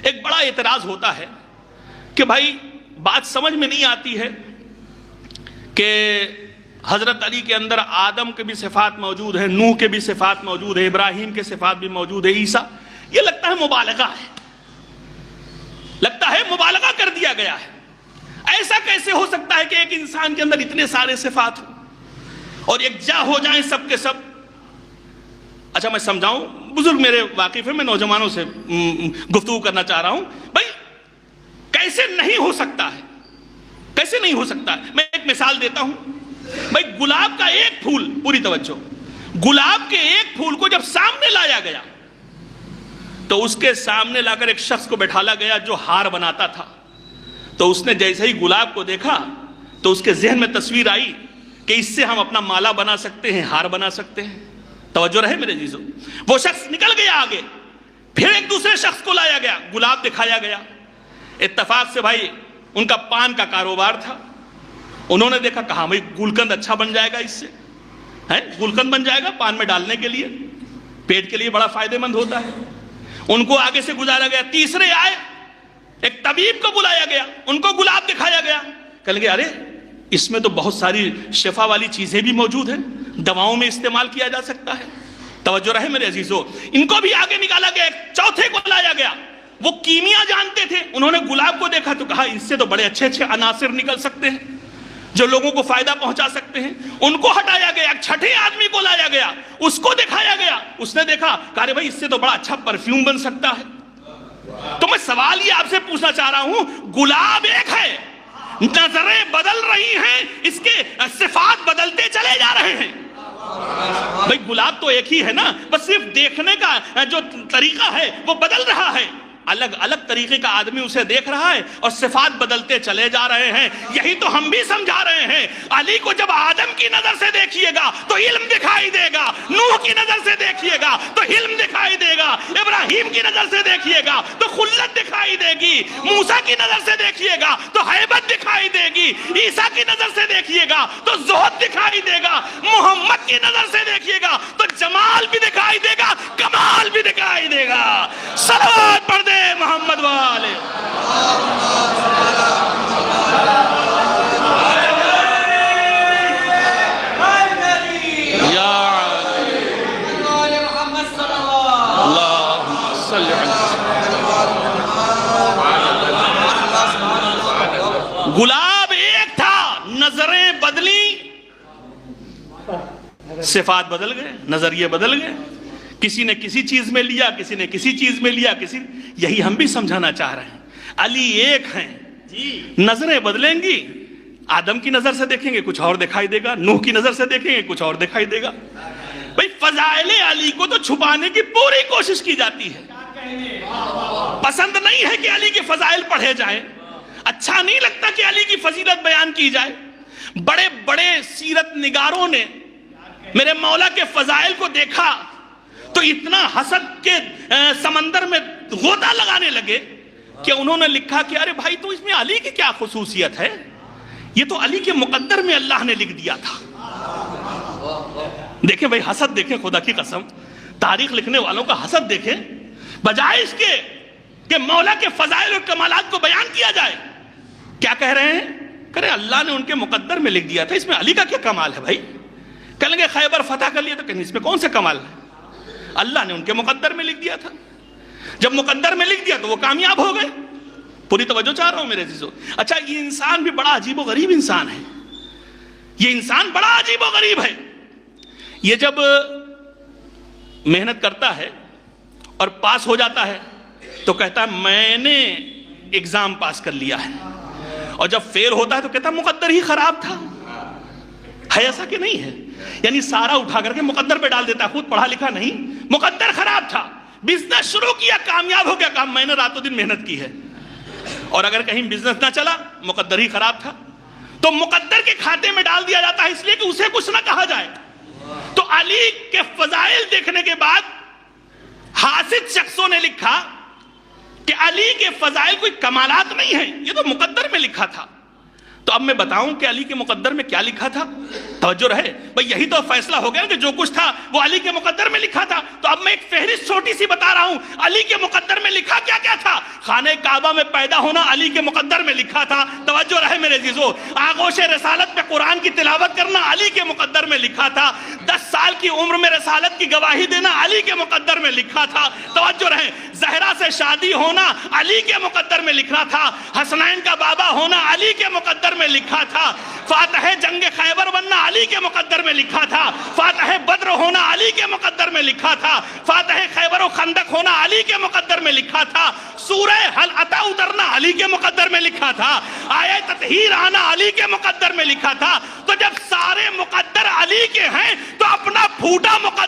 ایک بڑا اعتراض ہوتا ہے کہ بھائی بات سمجھ میں نہیں آتی ہے کہ حضرت علی کے اندر آدم کے بھی صفات موجود ہیں، نوح کے بھی صفات موجود ہیں، ابراہیم کے صفات بھی موجود ہیں، عیسیٰ. یہ لگتا ہے مبالغہ ہے، لگتا ہے مبالغہ کر دیا گیا ہے. ایسا کیسے ہو سکتا ہے کہ ایک انسان کے اندر اتنے سارے صفات ہوں اور یکجا ہو جائیں سب کے سب؟ اچھا میں سمجھاؤں، بزرگ میرے واقف ہیں، میں نوجوانوں سے گفتگو کرنا چاہ رہا ہوں. بھائی کیسے نہیں ہو سکتا ہے، کیسے نہیں ہو سکتا ہے؟ میں ایک مثال دیتا ہوں. بھائی گلاب کا ایک پھول، پوری توجہ، گلاب کے ایک پھول کو جب سامنے لایا گیا تو اس کے سامنے لا کر ایک شخص کو بٹھالا گیا جو ہار بناتا تھا. تو اس نے جیسے ہی گلاب کو دیکھا تو اس کے ذہن میں تصویر آئی کہ اس سے ہم اپنا مالا بنا سکتے ہیں، ہار بنا سکتے ہیں. توجہ رہے میرے عزیزو. وہ شخص نکل گیا آگے، پھر ایک دوسرے شخص کو لایا گیا، گلاب دکھایا گیا. اتفاق سے بھائی ان کا پان کا کاروبار تھا. انہوں نے دیکھا، کہا بھائی گلقند اچھا بن جائے گا، اس سے گلقند بن جائے گا پان میں ڈالنے کے لیے، پیٹ کے لیے بڑا فائدہ مند ہوتا ہے. ان کو آگے سے گزارا گیا. تیسرے آئے، ایک طبیب کو بلایا گیا، ان کو گلاب دکھایا گیا. کہنے لگے ارے اس میں تو بہت ساری شفا والی چیزیں بھی موجود ہیں، دواؤں میں استعمال کیا جا سکتا ہے. توجہ رہے میرے عزیزو. ان کو بھی آگے نکالا گیا. ایک چوتھے کو لایا گیا، وہ کیمیا جانتے تھے. انہوں نے گلاب کو دیکھا تو کہا اس سے تو بڑے اچھے اچھے عناصر نکل سکتے ہیں جو لوگوں کو فائدہ پہنچا سکتے ہیں. ان کو ہٹایا گیا. ایک چھٹے آدمی کو لایا گیا، اس کو دکھایا گیا. اس نے دیکھا، کہا بھائی اس سے تو بڑا اچھا پرفیوم بن سکتا ہے. تو میں سوال یہ آپ سے پوچھنا چاہ رہا ہوں، گلاب ایک ہے، نظریں بدل رہی ہیں، اس کے صفات بدلتے چلے جا رہے ہیں. بھائی گلاب تو ایک ہی ہے نا، بس صرف دیکھنے کا جو طریقہ ہے وہ بدل رہا ہے. الگ الگ طریقے کا آدمی اسے دیکھ رہا ہے اور صفات بدلتے چلے جا رہے ہیں. یہی تو ہم بھی سمجھا رہے ہیں. علی کو جب آدم کی نظر سے دیکھیے گا تو علم دکھائی دے گا، نوح کی نظر سے دیکھیے گا تو علم دکھائی دے گا، ابراہیم کی نظر سے دیکھیے گا تو خلت دکھائی دے گی، موسیٰ کی نظر سے دیکھیے گا تو ہیبت دکھائی دے گی، عیسیٰ کی نظر سے دیکھیے گا تو زہد دکھائی دے گا، محمد کی نظر سے دیکھیے گا تو جمال بھی دکھائی دے گا، کمال بھی دکھائی دے گا. صلوات پڑھ دے محمد والے. گلاب ایک تھا، نظریں بدلی، صفات بدل گئے، نظریے بدل گئے. کسی نے کسی چیز میں لیا، کسی نے کسی چیز میں لیا، یہی ہم بھی سمجھانا چاہ رہے ہیں. علی ایک ہیں، نظریں بدلیں گی. آدم کی نظر سے دیکھیں گے کچھ اور دکھائی دے گا، نوح کی نظر سے دیکھیں گے کچھ اور دکھائی دے گا. بھئی فضائل علی کو تو چھپانے کی پوری کوشش کی جاتی ہے. پسند نہیں ہے کہ علی کے فضائل پڑھے جائیں، اچھا نہیں لگتا کہ علی کی فضیلت بیان کی جائے. بڑے بڑے سیرت نگاروں نے میرے مولا کے فضائل کو دیکھا تو اتنا حسد کے سمندر میں غوطہ لگانے لگے کہ انہوں نے لکھا کہ ارے بھائی تو اس میں علی کی کیا خصوصیت ہے، یہ تو علی کے مقدر میں اللہ نے لکھ دیا تھا. دیکھیں بھائی حسد دیکھیں، خدا کی قسم تاریخ لکھنے والوں کا حسد دیکھیں. بجائے اس کے کہ مولا کے فضائل اور کمالات کو بیان کیا جائے، کیا کہہ رہے ہیں؟ کہ اللہ نے ان کے مقدر میں لکھ دیا تھا، اس میں علی کا کیا کمال ہے بھائی؟ کہیں گے خیبر فتح کر لیا تو کہیں اس میں کون سے کمال ہے؟ اللہ نے ان کے مقدر میں لکھ دیا تھا. جب مقدر میں لکھ دیا تو وہ کامیاب ہو گئے. پوری توجہ چاہ رہا ہوں میرے عزیزو. اچھا یہ انسان بھی بڑا عجیب و غریب انسان ہے. یہ انسان بڑا عجیب و غریب ہے. یہ جب محنت کرتا ہے اور پاس ہو جاتا ہے تو کہتا ہے میں نے ایگزام پاس کر لیا ہے، اور جب فیل ہوتا ہے تو کہتا ہے مقدر ہی خراب تھا. ہے ایسا کہ نہیں ہے؟ یعنی سارا اٹھا کر کے مقدر پہ ڈال دیتا ہے، خود پڑھا لکھا نہیں، مقدر خراب تھا. بزنس شروع کیا، کامیاب ہو گیا، کہا میں نے راتوں دن محنت کی ہے. اور اگر کہیں بزنس نہ چلا، مقدر ہی خراب تھا. تو مقدر کے کھاتے میں ڈال دیا جاتا ہے اس لیے کہ اسے کچھ نہ کہا جائے. تو علی کے فضائل دیکھنے کے بعد حاسد شخصوں نے لکھا کہ علی کے فضائل کوئی کمالات نہیں ہیں، یہ تو مقدر میں لکھا تھا. تو اب میں بتاؤں کہ علی کے مقدر میں کیا لکھا تھا؟ توجہ رہے بھئی، یہی تو فیصلہ ہو گیا کہ جو کچھ تھا وہ علی کے مقدر میں لکھا تھا. تو اب میں ایک فہرست چھوٹی سی بتا رہا ہوں، علی کے مقدر میں لکھا کیا کیا تھا خانہ کعبہ میں پیدا ہونا علی کے مقدر میں لکھا تھا. توجہ رہے میرے عزیزو. آغوش رسالت پہ قرآن کی تلاوت کرنا علی کے مقدر میں لکھا تھا. 10 سال کی عمر میں رسالت کی گواہی دینا علی کے مقدر میں لکھا تھا. توجہ رہے. زہرا سے شادی ہونا علی کے مقدر میں لکھا تھا. حسنین کا بابا ہونا علی کے مقدر میں لکھا تھا. فاتح جنگ خیبر بننا علی کے مقدر میں لکھا تھا. فاتح بدر ہونا علی کے مقدر میں لکھا تھا. فاتح خیبر و خندق ہونا علی کے مقدر میں لکھا تھا. سورہ حل عطا اترنا علی کے مقدر میں لکھا تھا. آیہ تطہیر آنا علی کے مقدر میں لکھا تھا. تو جب سارے مقدر علی کے ہیں تو اپنا پھوٹا مقدر